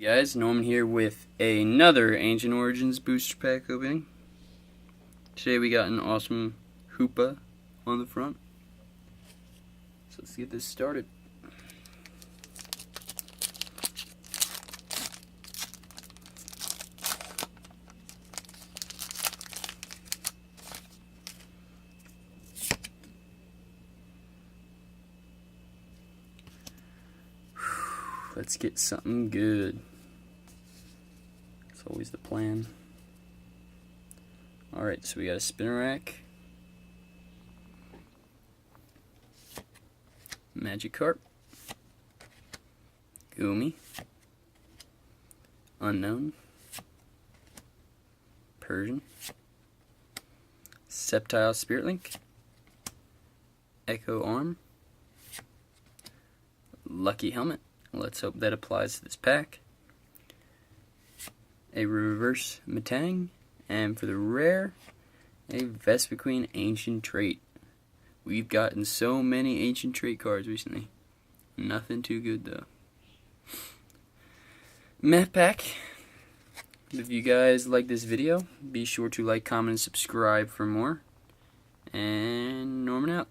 Guys, Norman here with another Ancient Origins booster pack opening. Today we got an awesome Hoopa on the front. So let's get this started. Let's get something good. That's always the plan. Alright, so we got a Spinarak, Magikarp, Goomy, Unknown, Persian, Sceptile Spirit Link, Echo Arm, Lucky Helmet. Let's hope that applies to this pack. A reverse Metang, and for the rare, a Vespiquen Ancient Trait. We've gotten so many Ancient Trait cards recently. Nothing too good though. Meh pack. If you guys like this video, be sure to like, comment, and subscribe for more. And Norman out.